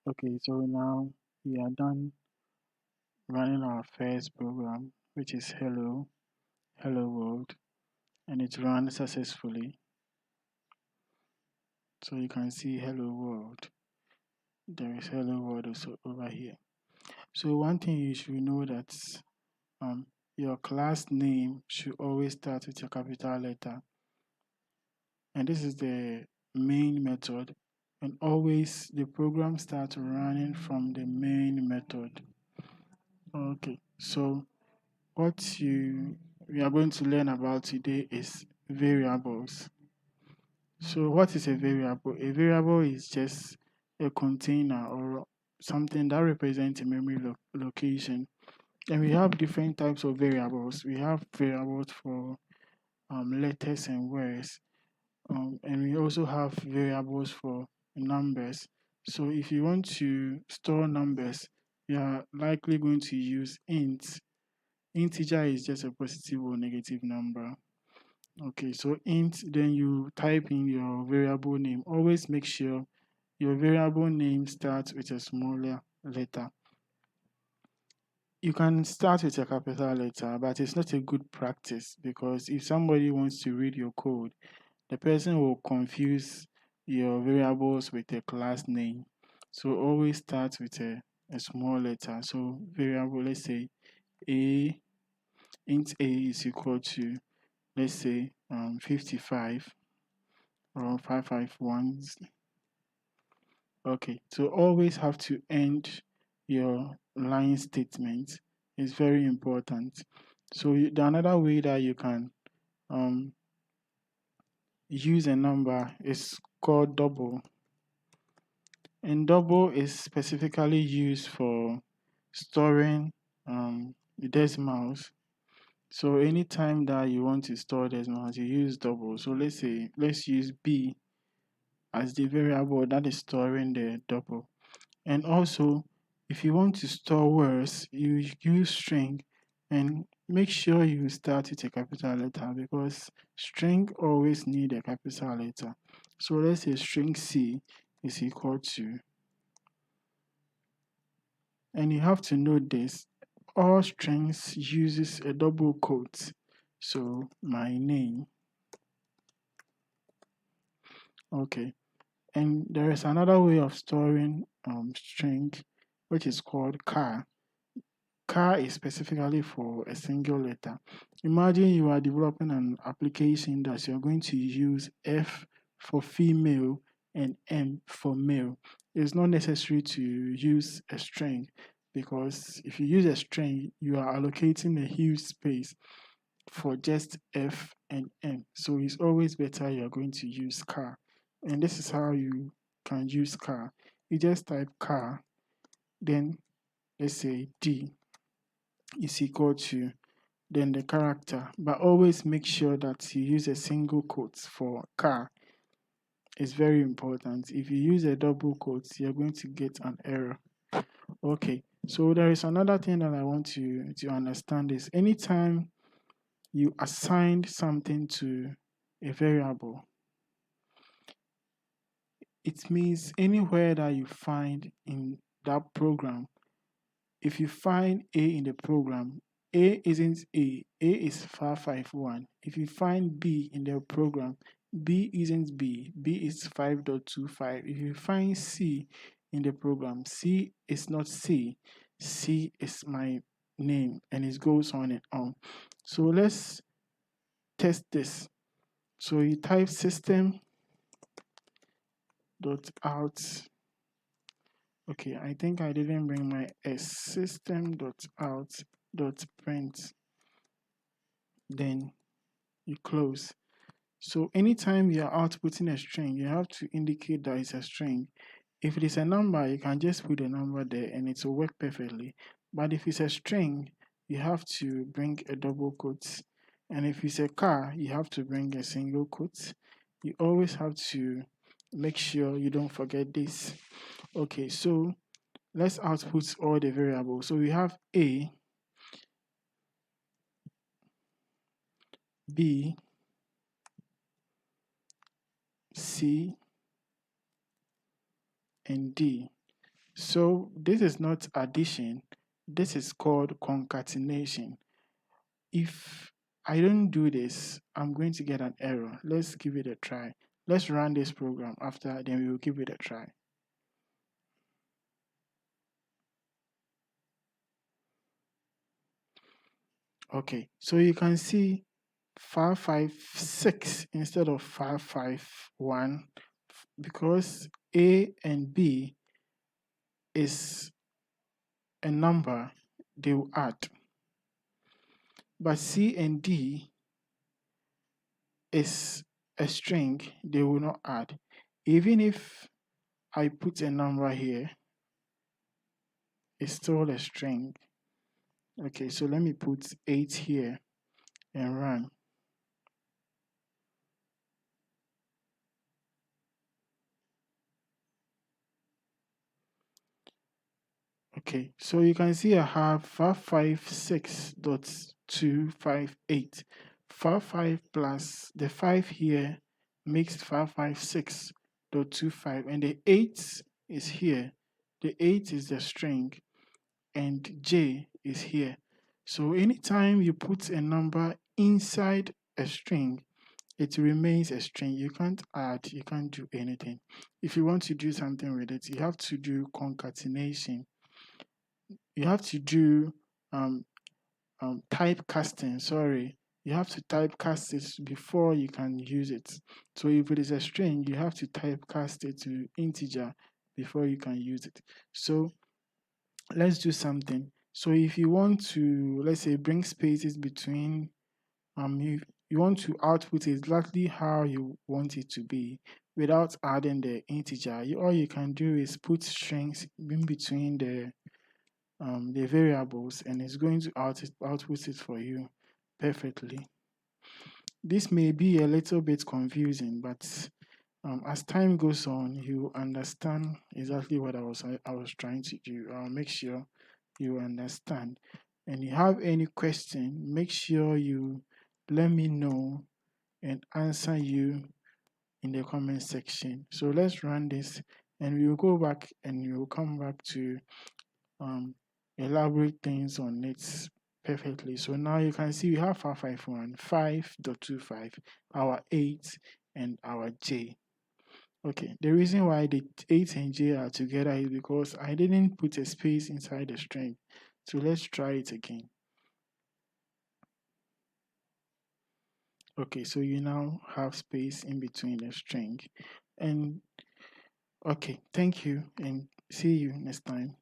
Okay, so now we are done running our first program, which is hello world, and it ran successfully. So you can see hello world. There is hello world also over here. So one thing you should know that um your class name should always start with a capital letter, and this is the main method. And always the program starts running from the main method. Okay, so what you we are going to learn about today is variables. So what is a variable? A variable is just a container or something that represents a memory location. And we have different types of variables. We have variables for letters and words, and we also have variables for numbers. So if you want to store numbers, you are likely going to use int. Integer is just a positive or negative number. Okay, so int, then you type in your variable name. Always make sure your variable name starts with a smaller letter. You can start with a capital letter, but it's not a good practice because if somebody wants to read your code, the person will confuse your variables with a class name. So always start with a small letter. So variable, let's say a, int a is equal to, let's say 55 or 551. Okay, so always have to end your line statement. It's very important. So the another way that you can um, use a number is called double. And double is specifically used for storing the decimals. So anytime that you want to store decimals, you use double. So let's use b as the variable that is storing the double. And also, if you want to store words, you use string, and make sure you start with a capital letter because string always need a capital letter. So let's say string C is equal to, and you have to note this, all strings uses a double quote. So my name. Okay. And there is another way of storing string, which is called char. Char is specifically for a single letter. Imagine you are developing an application that you're going to use F for female and M for male. It's not necessary to use a string because if you use a string, you are allocating a huge space for just F and M. So it's always better you're going to use char. And this is how you can use char. You just type char, then let's say D is equal to then the character, but always make sure that you use a single quote for car. It's very important. If you use a double quote, you're going to get an error. Okay, so there is another thing that I want you to understand is anytime you assign something to a variable, it means anywhere that you find in that program, if you find A in the program, A isn't A is 551. If you find B in the program, B isn't B is 5.25. If you find C in the program, C is not C is my name, and it goes on and on. So let's test this. So you type system.out. Okay, I think I didn't bring my S. System.out.print. Then you close. So anytime you are outputting a string, you have to indicate that it's a string. If it is a number, you can just put a number there and it will work perfectly. But if it's a string, you have to bring a double quote. And if it's a car, you have to bring a single quote. You always have to make sure you don't forget this. Okay, so let's output all the variables. So we have A, B, C, and D. So this is not addition. This is called concatenation. If I don't do this, I'm going to get an error. Let's give it a try. Let's run this program after, then we will give it a try. Okay, so you can see 556 instead of 551 because A and B is a number, they will add. But C and D is a string, they will not add. Even if I put a number here, it's still a string. Okay, so let me put 8 here and run. Okay, so you can see I have 556.258. 55 plus the 5 here makes 556.25, and the 8 is here. The 8 is the string, and J is here. So anytime you put a number inside a string, it remains a string. You can't add, you can't do anything. If you want to do something with it, you have to do concatenation. You have to do um, typecasting. Sorry, you have to typecast it before you can use it. So if it is a string, you have to typecast it to integer before you can use it. So let's do something. So if you want to, let's say, bring spaces between, you want to output exactly how you want it to be without adding the integer. All you can do is put strings in between the variables, and it's going to output it for you perfectly. This may be a little bit confusing, but as time goes on, you understand exactly what I was trying to do. I'll make sure you understand. And you have any question, make sure you let me know and answer you in the comment section. So let's run this, and we will go back and we will come back to um, elaborate things on it perfectly. So now you can see we have 551, 5.25, our 8, and our J. Okay, the reason why the 8 and J are together is because I didn't put a space inside the string. So let's try it again. Okay, so you now have space in between the string. And okay, thank you and see you next time.